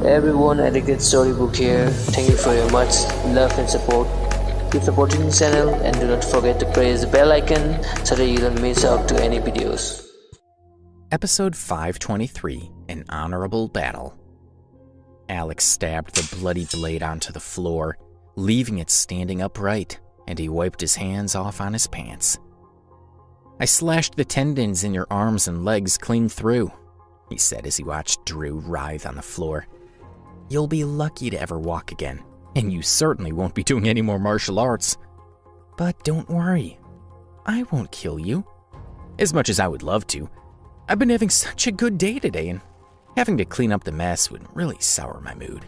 Everyone, Addicted Storybook here. Thank you for your much love and support. Keep supporting the channel and do not forget to press the bell icon so that you don't miss out to any videos. Episode 523, An Honorable Battle. Alex stabbed the bloody blade onto the floor, leaving it standing upright, and he wiped his hands off on his pants. "I slashed the tendons in your arms and legs clean through," he said as he watched Drew writhe on the floor. "You'll be lucky to ever walk again, and you certainly won't be doing any more martial arts. But don't worry, I won't kill you. As much as I would love to, I've been having such a good day today, and having to clean up the mess would really sour my mood."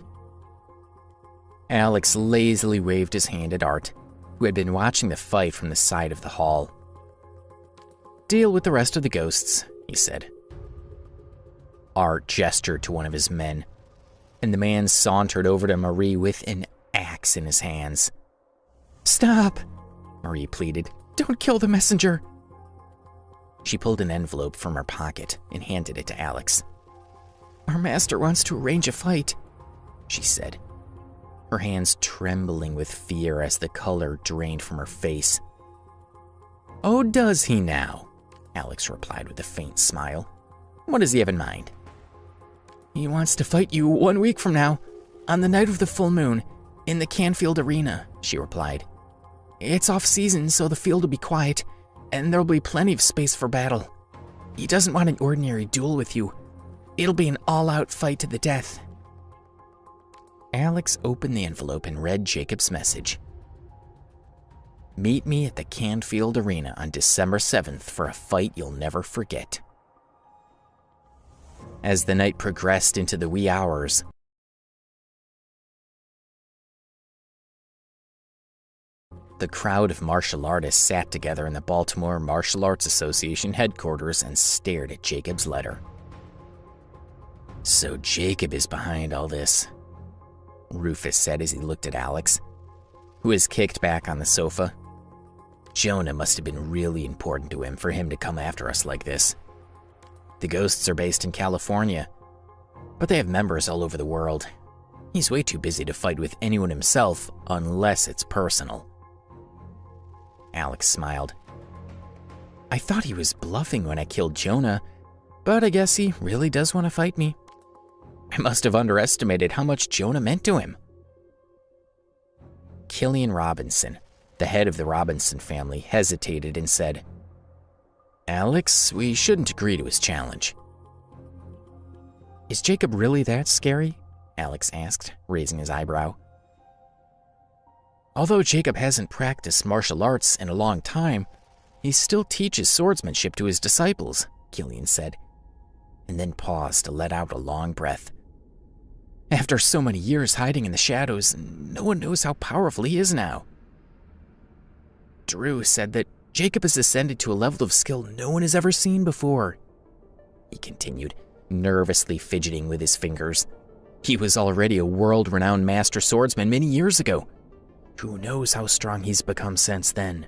Alex lazily waved his hand at Art, who had been watching the fight from the side of the hall. "Deal with the rest of the ghosts," he said. Art gestured to one of his men, and the man sauntered over to Marie with an axe in his hands. "Stop," Marie pleaded. "Don't kill the messenger." She pulled an envelope from her pocket and handed it to Alex. "Our master wants to arrange a fight," she said, her hands trembling with fear as the color drained from her face. "Oh, does he now?" Alex replied with a faint smile. "What does he have in mind?" "He wants to fight you 1 week from now, on the night of the full moon, in the Canfield Arena," she replied. "It's off-season, so the field will be quiet, and there'll be plenty of space for battle. He doesn't want an ordinary duel with you. It'll be an all-out fight to the death." Alex opened the envelope and read Jacob's message. "Meet me at the Canfield Arena on December 7th for a fight you'll never forget." As the night progressed into the wee hours, the crowd of martial artists sat together in the Baltimore Martial Arts Association headquarters and stared at Jacob's letter. "So Jacob is behind all this," Rufus said as he looked at Alex, who was kicked back on the sofa. "Jonah must have been really important to him for him to come after us like this. The ghosts are based in California, but they have members all over the world. He's way too busy to fight with anyone himself unless it's personal." Alex smiled. "I thought he was bluffing when I killed Jonah, but I guess he really does want to fight me. I must have underestimated how much Jonah meant to him." Killian Robinson, the head of the Robinson family, hesitated and said, "Alex, we shouldn't agree to his challenge." "Is Jacob really that scary?" Alex asked, raising his eyebrow. "Although Jacob hasn't practiced martial arts in a long time, he still teaches swordsmanship to his disciples," Killian said, and then paused to let out a long breath. "After so many years hiding in the shadows, no one knows how powerful he is now." "Drew said that Jacob has ascended to a level of skill no one has ever seen before," he continued, nervously fidgeting with his fingers. "He was already a world-renowned master swordsman many years ago. Who knows how strong he's become since then?"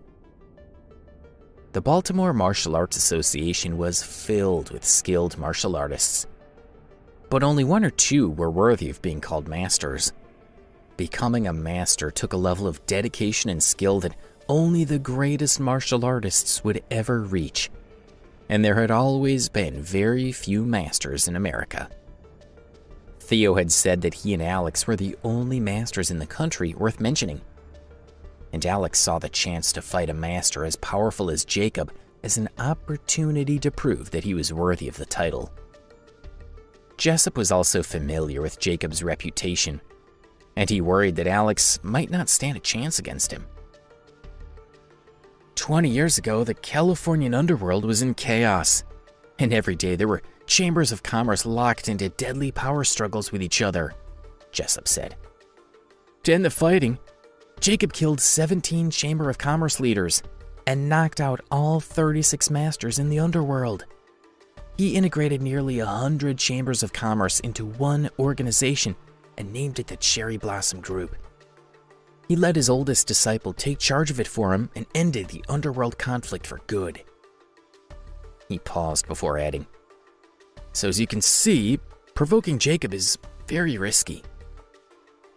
The Baltimore Martial Arts Association was filled with skilled martial artists, but only 1 or 2 were worthy of being called masters. Becoming a master took a level of dedication and skill that only the greatest martial artists would ever reach, and there had always been very few masters in America. Theo had said that he and Alex were the only masters in the country worth mentioning, and Alex saw the chance to fight a master as powerful as Jacob as an opportunity to prove that he was worthy of the title. Jessup was also familiar with Jacob's reputation, and he worried that Alex might not stand a chance against him. 20 years ago, the Californian underworld was in chaos, and every day there were chambers of commerce locked into deadly power struggles with each other, Jessup said. To end the fighting, Jacob killed 17 Chamber of Commerce leaders and knocked out all 36 masters in the underworld. He integrated nearly 100 chambers of commerce into one organization and named it the Cherry Blossom Group. He let his oldest disciple take charge of it for him and ended the underworld conflict for good. He paused before adding, "So as you can see, provoking Jacob is very risky.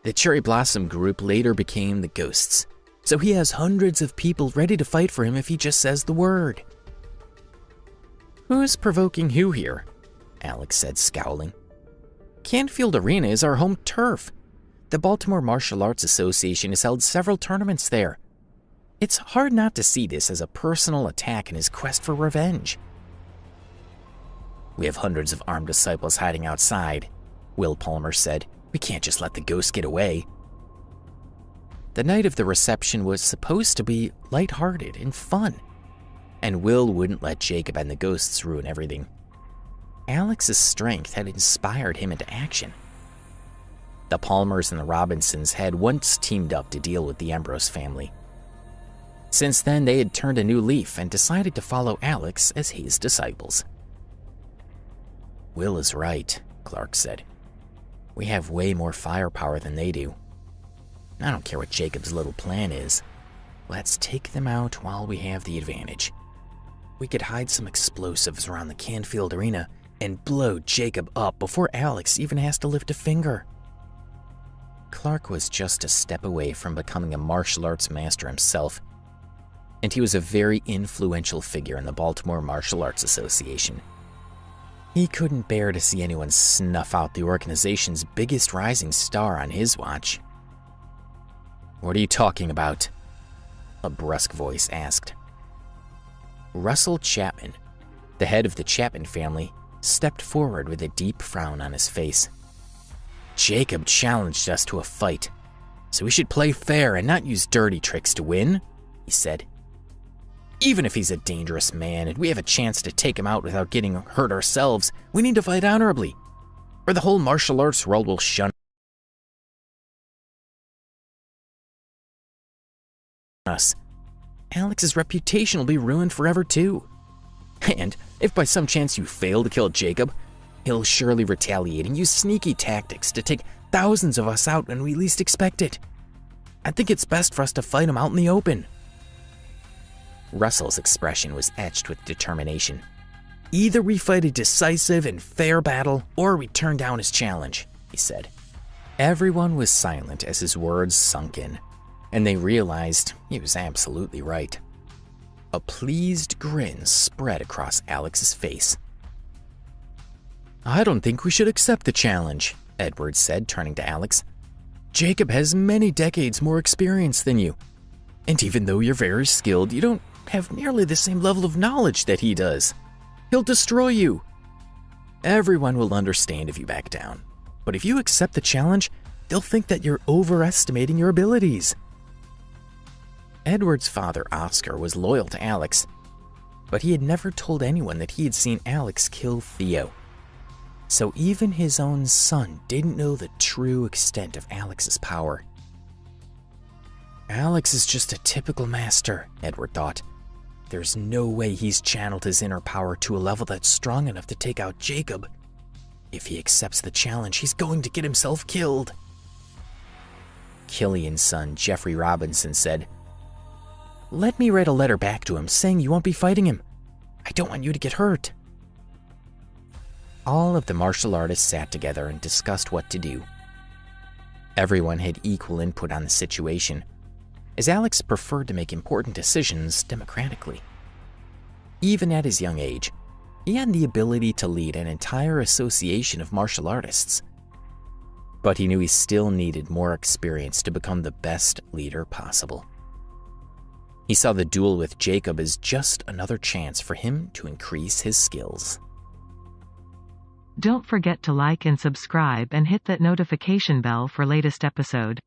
The Cherry Blossom group later became the Ghosts, so he has hundreds of people ready to fight for him if he just says the word. Who's provoking who here? Alex said, scowling. Canfield Arena is our home turf. The Baltimore Martial Arts Association has held several tournaments there. It's hard not to see this as a personal attack in his quest for revenge. We have hundreds of armed disciples hiding outside, Will Palmer said. We can't just let the ghosts get away. The night of the reception was supposed to be lighthearted and fun, and Will wouldn't let Jacob and the ghosts ruin everything. Alex's strength had inspired him into action. The Palmers and the Robinsons had once teamed up to deal with the Ambrose family. Since then, they had turned a new leaf and decided to follow Alex as his disciples. Will is right, Clark said. We have way more firepower than they do. I don't care what Jacob's little plan is. Let's take them out while we have the advantage. We could hide some explosives around the Canfield Arena and blow Jacob up before Alex even has to lift a finger. Clark was just a step away from becoming a martial arts master himself, and he was a very influential figure in the Baltimore Martial Arts Association. He couldn't bear to see anyone snuff out the organization's biggest rising star on his watch. What are you talking about? A brusque voice asked. Russell Chapman, the head of the Chapman family, stepped forward with a deep frown on his face. Jacob challenged us to a fight, so we should play fair and not use dirty tricks to win, he said. Even if he's a dangerous man and we have a chance to take him out without getting hurt ourselves, we need to fight honorably, or the whole martial arts world will shun us. Alex's reputation will be ruined forever too. And if by some chance you fail to kill Jacob, he'll surely retaliate and use sneaky tactics to take thousands of us out when we least expect it. I think it's best for us to fight him out in the open. Russell's expression was etched with determination. Either we fight a decisive and fair battle, or we turn down his challenge, he said. Everyone was silent as his words sunk in, and they realized he was absolutely right. A pleased grin spread across Alex's face. I don't think we should accept the challenge, Edward said, turning to Alex. Jacob has many decades more experience than you, and even though you're very skilled, you don't have nearly the same level of knowledge that he does. He'll destroy you. Everyone will understand if you back down, but if you accept the challenge, they'll think that you're overestimating your abilities. Edward's father, Oscar, was loyal to Alex, but he had never told anyone that he had seen Alex kill Theo. So even his own son didn't know the true extent of Alex's power. Alex is just a typical master, Edward thought. There's no way he's channeled his inner power to a level that's strong enough to take out Jacob. If he accepts the challenge, he's going to get himself killed. Killian's son, Jeffrey Robinson, said, Let me write a letter back to him saying you won't be fighting him. I don't want you to get hurt. All of the martial artists sat together and discussed what to do. Everyone had equal input on the situation, as Alex preferred to make important decisions democratically. Even at his young age, he had the ability to lead an entire association of martial artists. But he knew he still needed more experience to become the best leader possible. He saw the duel with Jacob as just another chance for him to increase his skills. Don't forget to like and subscribe and hit that notification bell for latest episode.